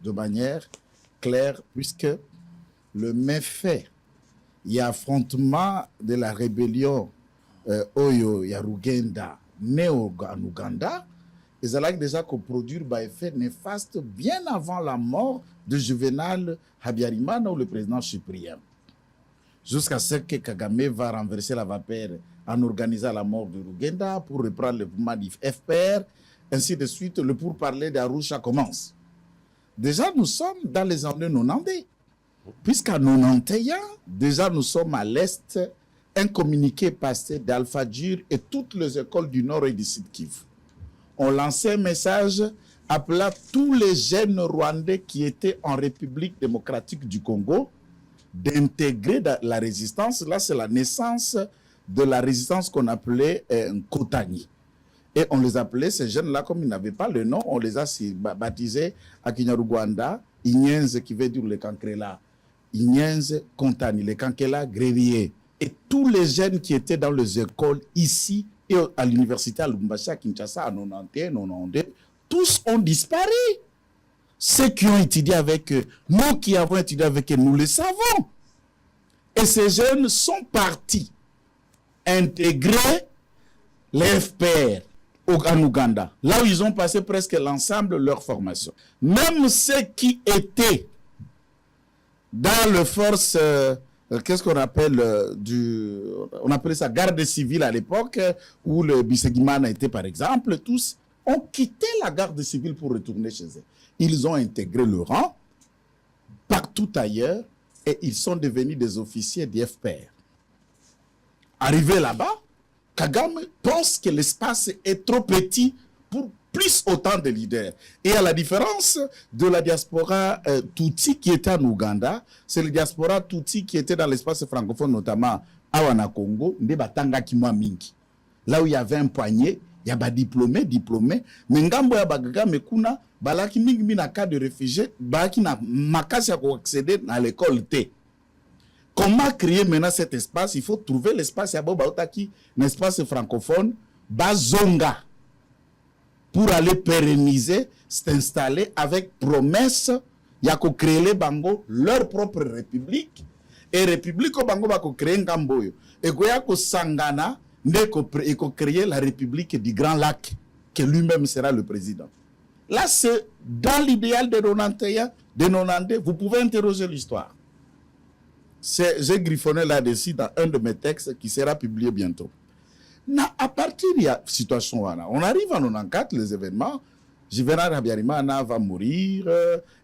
de manière claire, puisque le méfait, il y a affrontement de la rébellion Oyo Yarugenda, né en Ouganda, ils allaient déjà produire un effet néfaste bien avant la mort de Juvenal Habyarimana ou le président chyprien. Jusqu'à ce que Kagame va renverser la vapeur en organisant la mort de Rugenda pour reprendre le mouvement du FPR, ainsi de suite, le pourparler d'Arusha commence. Déjà, nous sommes dans les années 90, puisqu'en 91, déjà nous sommes à l'Est. Un communiqué passé d'Al-Fadjir et toutes les écoles du Nord et du Sud Kivu ont lancé un message appelant tous les jeunes Rwandais qui étaient en République démocratique du Congo d'intégrer la résistance. Là, c'est la naissance de la résistance qu'on appelait Nkotani. Et on les appelait, ces jeunes-là, comme ils n'avaient pas le nom, on les a baptisés à Kinyarugwanda, Inyenze, qui veut dire le Kankela, Inyenze Kontani, les Kankela guerriers. Et tous les jeunes qui étaient dans les écoles ici et à l'université à Lubumbashi, à Kinshasa, en 91, 92, tous ont disparu. Ceux qui ont étudié avec eux, nous qui avons étudié avec eux, nous le savons. Et ces jeunes sont partis intégrer les FPR en Ouganda, là où ils ont passé presque l'ensemble de leur formation. Même ceux qui étaient dans les forces, qu'est-ce qu'on appelle, on appelait ça garde civile à l'époque, où le Bisegimana était par exemple, tous ont quitté la garde civile pour retourner chez eux. Ils ont intégré le rang partout ailleurs et ils sont devenus des officiers du FPR. Arrivés là-bas, Kagame pense que l'espace est trop petit pour plus autant de leaders. Et à la différence de la diaspora Tutsi qui était en Ouganda, c'est la diaspora Tutsi qui était dans l'espace francophone, notamment à Wana Congo, Ndebatanga Kimwa Mingi. Là où il y avait un poignet, il y a des diplômés, mais ngambo ya Kagame kuna, balaki mingi mina cas de réfugiés, balaki na makasi ya accéder à l'école T. Comment créer maintenant cet espace? Il faut trouver l'espace à Bobaotaki, un espace francophone, Bazonga, pour aller pérenniser, s'installer avec promesse, il y a créer les Bango leur propre république, et république au Bango va créer un Gamboyo. Et il y a Sangana, et créer la république du Grand Lac, que lui-même sera le président. Là, c'est dans l'idéal de 91, de 92, vous pouvez interroger l'histoire. J'ai griffonné là-dessus dans un de mes textes qui sera publié bientôt. À partir de la situation, on arrive en 94, les événements, Juvénal Habyarimana va mourir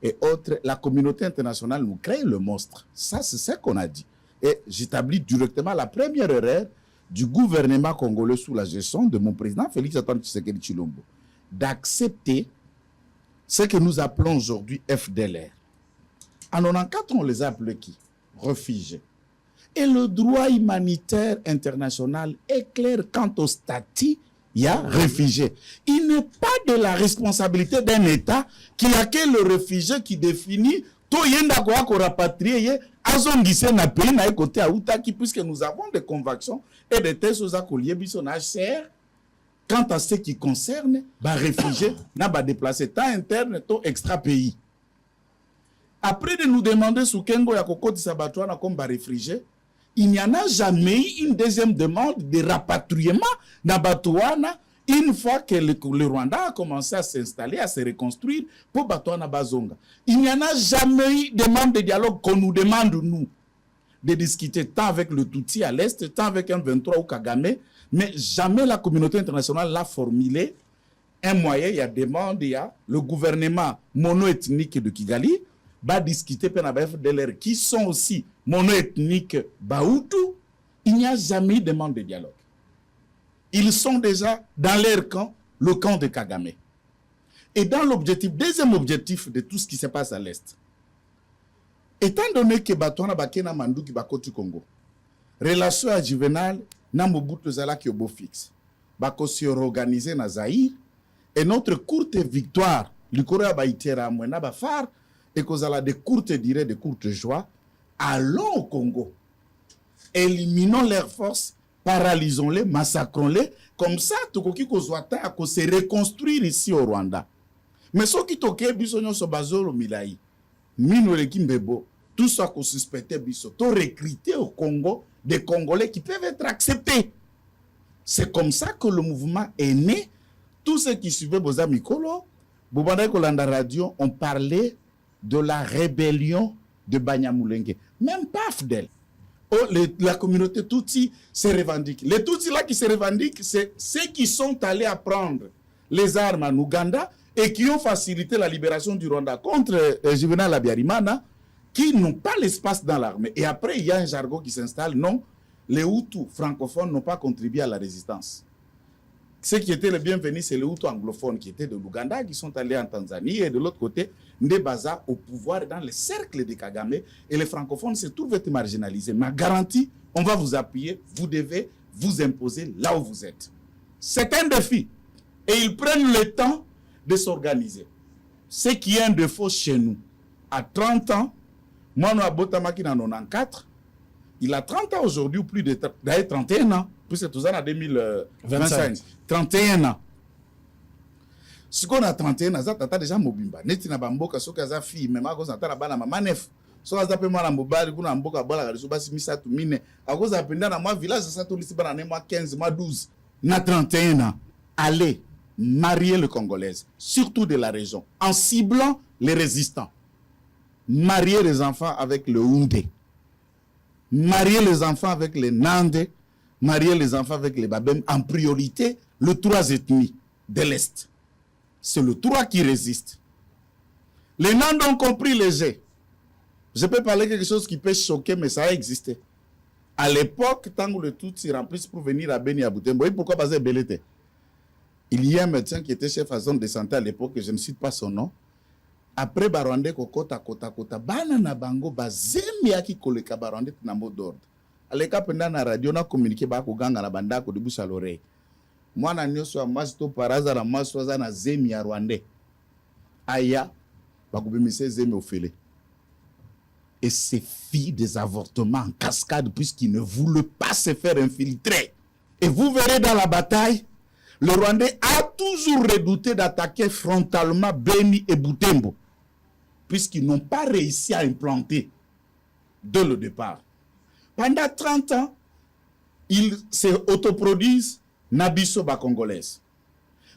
et autres. La communauté internationale nous crée le monstre. Ça, c'est ce qu'on a dit. Et j'établis directement la première erreur du gouvernement congolais sous la gestion de mon président Félix Antoine Tshisekedi Tshilombo d'accepter ce que nous appelons aujourd'hui FDLR. En 94, on les a appelés qui? Réfugiés. Et le droit humanitaire international est clair quant au statut, il y a réfugié. Il n'est pas de la responsabilité d'un État qui accueille le réfugié qui définit tout yenda quoi qu'on rapatrié azongise na pays na côté à Outaki, puisque nous avons des conventions et des tests aux accolés bison HCR quant à ce qui concerne les réfugiés n'a pas déplacé tant interne tant extra pays. Après de nous demander sous Kengo ya Koko de Sabatouana comme réfugiés, il n'y en a jamais eu une deuxième demande de rapatriement dans Batouana une fois que le Rwanda a commencé à s'installer, à se reconstruire pour Batouana Bazonga. Il n'y en a jamais eu de demande de dialogue qu'on nous demande, nous, de discuter tant avec le Tutsi à l'Est, tant avec un 23 ou Kagame, mais jamais la communauté internationale l'a formulé. Un moyen, il y a demande, il y a le gouvernement monoethnique de Kigali, va discuter PNABF qui sont aussi monoethniques Bahutu. Il n'y a jamais eu de demande de dialogue. Ils sont déjà dans leur camp, le camp de Kagame. Et dans l'objectif, deuxième objectif de tout ce qui se passe à l'Est, étant donné que Batouana Bakena Mandou qui Bakoti Congo, relation à Juvenal, n'a Mobutu Zala qui est beau fixe, Bako se organiser na Zaïre, et notre courte victoire, le Korea Baïtera Mouena Bafar, et qu'on a de courtes durées, de courtes joies, allons au Congo. Éliminons leurs forces, paralysons-les, massacrons-les. Comme ça, tout ce qui à se reconstruire ici au Rwanda. Mais ce qui est bisogno so bazolo milai, mino le kimbebo, tout ça qu'on suspectait biso, to recruter au Congo des Congolais qui peuvent être acceptés. C'est comme ça que le mouvement est né. Tous ceux qui suivaient Boza Mikolo, Bobanda Kolanda Radio, ont parlé de la rébellion de Banyamulenge. Même pas FDL. Oh, la communauté Tutsi se revendique. Les Tutsis là qui se revendiquent, c'est ceux qui sont allés apprendre les armes en Ouganda et qui ont facilité la libération du Rwanda contre Juvénal Habyarimana, qui n'ont pas l'espace dans l'armée. Et après, il y a un jargon qui s'installe. Non, les Hutus francophones n'ont pas contribué à la résistance. Ceux qui étaient les bienvenus, c'est les Hutus anglophones qui étaient de l'Ouganda, qui sont allés en Tanzanie, et de l'autre côté, Ndebaza au pouvoir dans les cercles de Kagame, et les francophones se trouvent être marginalisés. Ma garantie, on va vous appuyer, vous devez vous imposer là où vous êtes. C'est un défi. Et ils prennent le temps de s'organiser. Ce qui est un défaut chez nous. À 30 ans, moi, nous avons Botamaki en 94. Il a 30 ans aujourd'hui, ou plus de 31 ans. Puis c'est tout ça en 2025. 31 ans. Ce qu'on a 31 ans, ça déjà mobimba. Neti na bamboka soka za fille, même à cause de la bana maman neuf. So aza pe mwana mobali kuna mboka bala kaliso basi misatu mine. À cause de penda na moi village ça tout lycée bana moi 15 moi 12. Na 31 ans. Allez marier le Congolais, surtout de la région, en ciblant les résistants. Marier les enfants avec le Houndé. Marier les enfants avec les Nandé. Marier les enfants avec les Babem. En priorité, le 3 ethnies de l'Est. C'est le 3 qui résiste. Les Nandés ont compris les jets. Je peux parler de quelque chose qui peut choquer, mais ça a existé. À l'époque, tant que le tout s'y remplisse pour venir à Beni à Boutembo, pourquoi pas Belete? Il y a un médecin qui était chef à zone de santé à l'époque, je ne cite pas son nom. Après Barwande Kokota Kota, Banana Bango, Bazemi Aki Koleka Barwande na mot d'ordre. À l'époque, pendant la radio, on a communiqué avec Ganga na Bandako de bouche à l'oreille. Moi, na nyoso a masto paraza na masto za na Zemi à Rwandais. Aya, bakubimise Zemi au félé. Et ces filles des avortements en cascade puisqu'ils ne voulaient pas se faire infiltrer. Et vous verrez dans la bataille, le Rwandais a toujours redouté d'attaquer frontalement Beni et Butembo, puisqu'ils n'ont pas réussi à implanter dès le départ. Pendant 30 ans, ils se autoproduisent Nabiso Congolaise.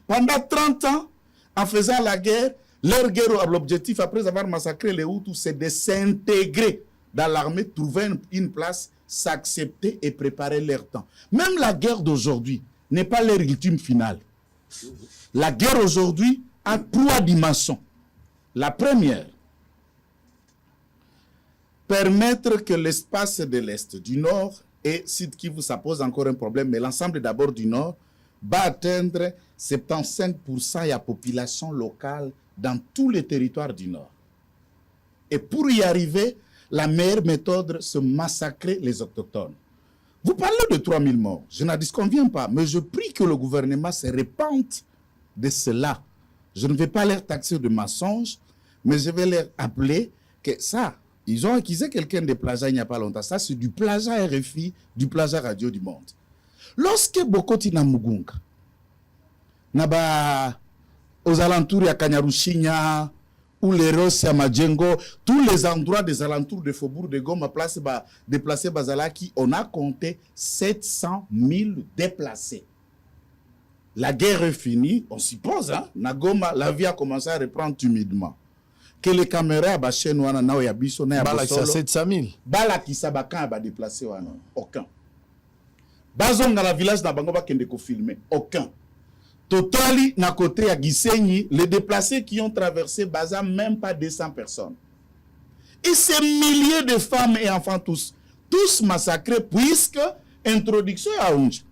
Pendant 30 ans, en faisant la guerre, leur guerre, l'objectif, après avoir massacré les Hutus, c'est de s'intégrer dans l'armée, trouver une place, s'accepter et préparer leur temps. Même la guerre d'aujourd'hui n'est pas leur ultime finale. La guerre aujourd'hui a 3 dimensions. La première, permettre que l'espace de l'Est, du Nord, et Sud Kivu, ça pose encore un problème, mais l'ensemble d'abord du Nord, va atteindre 75% de la population locale dans tous les territoires du Nord. Et pour y arriver, la meilleure méthode, c'est massacrer les autochtones. Vous parlez de 3000 morts, je n'en disconviens pas, mais je prie que le gouvernement se repente de cela. Je ne vais pas leur taxer de mensonges, mais je vais leur appeler que ça, ils ont accusé quelqu'un de plagiat il n'y a pas longtemps. Ça, c'est du plagiat RFI, du plagiat Radio du Monde. Lorsque Bokoti na Mugunga, naba aux alentours de Kanyarushinya, ou les Rosses à Majengo, tous les endroits des alentours de Faubourg de Goma, déplacés Bazalaki, on a compté 700 000 déplacés. La guerre est finie, on suppose, hein, Nagoma, la vie a commencé à reprendre timidement. Que les caméras, chez nous, na Yabiso, na Yabiso, 700 000. Bala qui s'abakan a déplacé, aucun. Bazon dans la village d'Abangoba qui ne filmé, aucun. Totali, na côté à Gisenyi, les déplacés qui ont traversé Baza, même pas 200 personnes. Et ces milliers de femmes et enfants tous massacrés, puisque introduction à Unj.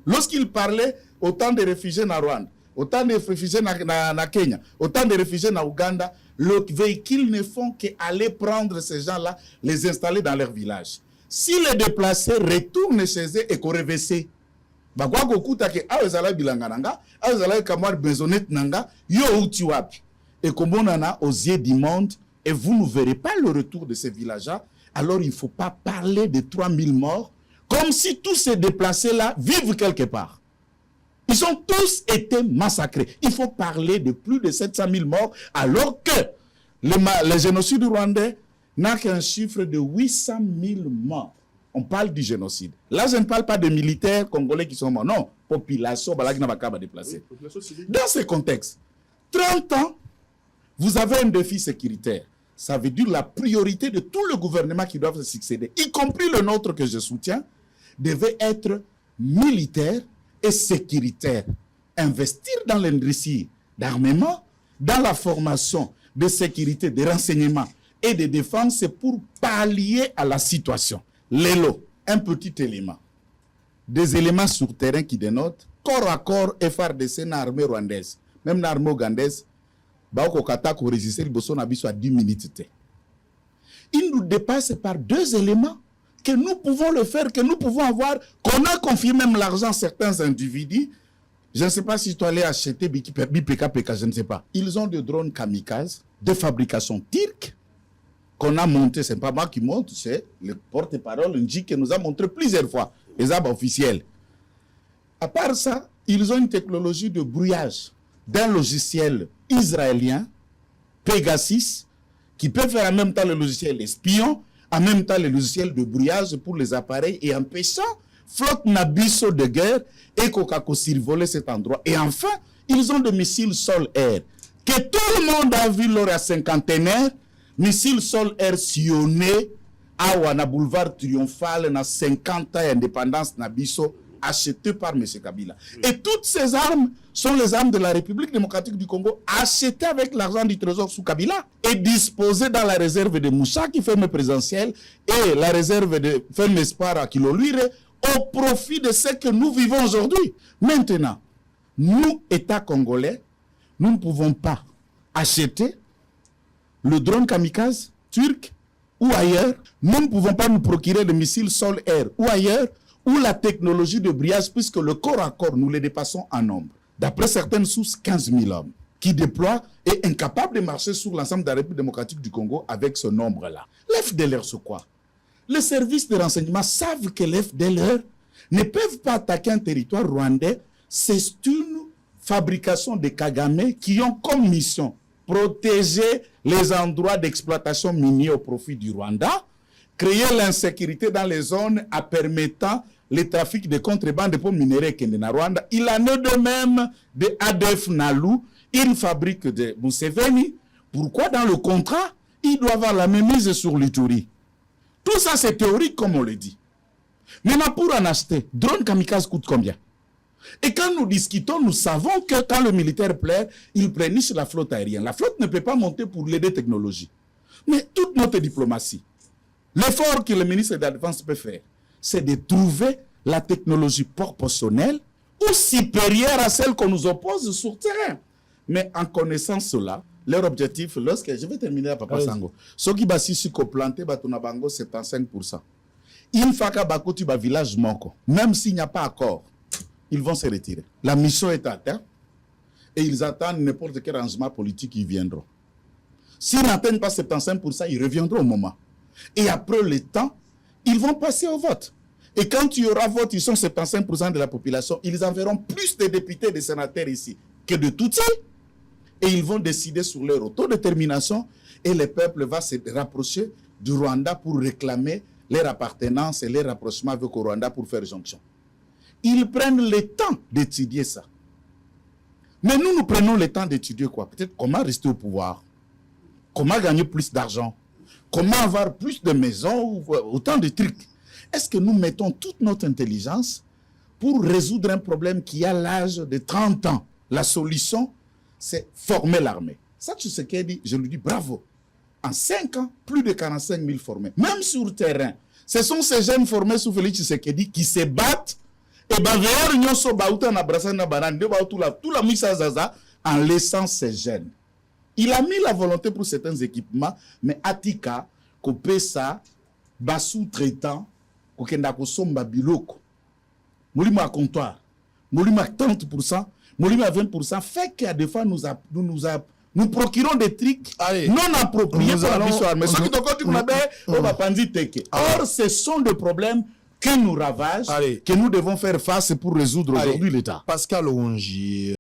Lorsqu'il parlait autant de réfugiés na Rwanda, autant de réfugiés na Kenya, autant de réfugiés na Ouganda, le véhicule ne font qu'aller prendre ces gens-là, les installer dans leur village. Si les déplacés retournent chez eux et qu'on réveille, bakwa kokuta ke awezala bilanga nanga awezala kamar maisonnette nanga yo uti wapi et komonana aux yeux du monde et vous ne verrez pas le retour de ces villageois. Alors il ne faut pas parler de 3000 morts comme si tous ces déplacés là vivent quelque part. Ils ont tous été massacrés. Il faut parler de plus de 700 000 morts alors que le génocide rwandais n'a qu'un chiffre de 800 000 morts. On parle du génocide. Là, je ne parle pas de militaires congolais qui sont morts. Non, population déplacée. Dans ce contexte, 30 ans, vous avez un défi sécuritaire. Ça veut dire la priorité de tout le gouvernement qui doit se succéder, y compris le nôtre que je soutiens, devait être militaire et sécuritaire. Investir dans l'industrie d'armement, dans la formation de sécurité, de renseignement et de défense, c'est pour pallier à la situation. L'élo, un petit élément. Des éléments sur terrain qui dénotent corps à corps FRDC dans l'armée rwandaise. Même dans l'armée ougandaise, il résister à 10 minutes. Il nous dépasse par 2 éléments que nous pouvons le faire, que nous pouvons avoir, qu'on a confié même l'argent à certains individus Je ne sais pas si tu allais acheter BPKPK, je ne sais pas. Ils ont des drones kamikazes de fabrication turque qu'on a monté. Ce n'est pas moi qui monte, c'est le porte-parole Ndji qui nous a montré plusieurs fois. Les arbres officiels. À part ça, ils ont une technologie de brouillage d'un logiciel israélien, Pegasus, qui peut faire en même temps le logiciel espion, en même temps le logiciel de brouillage pour les appareils et empêchant flotte Nabiso de guerre et Kokako survoler cet endroit. Et enfin, ils ont des missiles sol-air que tout le monde a vu lors à cinquantenaire, missiles sol-air sillonnés à Wana boulevard triomphal na 50 ans d'indépendance Nabiso achetés par M. Kabila. Et toutes ces armes sont les armes de la République démocratique du Congo achetées avec l'argent du trésor sous Kabila et disposées dans la réserve de Moussa qui ferme présidentielle et la réserve de ferme espoir à Kiloluire au profit de ce que nous vivons aujourd'hui. Maintenant, nous, État congolais, nous ne pouvons pas acheter le drone kamikaze turc ou ailleurs. Nous ne pouvons pas nous procurer des missiles sol-air ou ailleurs ou la technologie de brouillage puisque le corps à corps, nous les dépassons en nombre. D'après certaines sources, 15 000 hommes qui déploient et incapables de marcher sur l'ensemble de la République démocratique du Congo avec ce nombre-là. L'FDLR, c'est quoi? Les services de renseignement savent que les FDLR ne peuvent pas attaquer un territoire rwandais. C'est une fabrication de Kagame qui ont comme mission protéger les endroits d'exploitation minière au profit du Rwanda, créer l'insécurité dans les zones en permettant le trafic de contrebande pour minerais qui est en Rwanda. Il en est de même de ADF Nalu, une fabrique de Museveni. Pourquoi dans le contrat, ils doivent avoir la même mise sur l'Ituri? Tout ça, c'est théorique, comme on le dit. Maintenant, pour en acheter, drone kamikaze coûte combien? Et quand nous discutons, nous savons que quand le militaire plaît, il préniche la flotte aérienne. La flotte ne peut pas monter pour l'aider technologie. Mais toute notre diplomatie, l'effort que le ministre de la Défense peut faire, c'est de trouver la technologie proportionnelle ou supérieure à celle qu'on nous oppose sur terrain. Mais en connaissant cela, leur objectif, lorsque je vais terminer à Papa Sango, ceux qui basi si planté Batunabango 75%. Il faut que ba village manco, même s'il n'y a pas accord, ils vont se retirer. La mission est atteinte et ils attendent n'importe quel rangement politique qui viendront. S'ils n'atteignent pas 75%, ils reviendront au moment. Et après le temps, ils vont passer au vote. Et quand il y aura vote, ils sont 75% de la population, ils enverront plus de députés et de sénateurs ici que de Tutsis. Et ils vont décider sur leur autodétermination et le peuple va se rapprocher du Rwanda pour réclamer leur appartenance et leur rapprochement avec le Rwanda pour faire jonction. Ils prennent le temps d'étudier ça. Mais nous prenons le temps d'étudier quoi? Peut-être comment rester au pouvoir, comment gagner plus d'argent, comment avoir plus de maisons, autant de trucs. Est-ce que nous mettons toute notre intelligence pour résoudre un problème qui a l'âge de 30 ans? La solution, c'est former l'armée. Ça, tu sais qu'il dit, je lui dis bravo. En 5 ans, plus de 45 000 formés. Même sur le terrain. Ce sont ces jeunes formés sous Félix Tshisekedi qui se battent et en laissant ces jeunes. Il a mis la volonté pour certains équipements, mais Atika, Kopesa, Bassou traitant, Kokenda Kosomba Biloko, Molima comptoir, Molima 30%, Molima 20%, fait qu'à des fois nous procurons des trucs non appropriés pour la mission armée. Or, ce sont des problèmes que nous ravagent, que nous devons faire face pour résoudre aujourd'hui l'État. Pascal Ongi.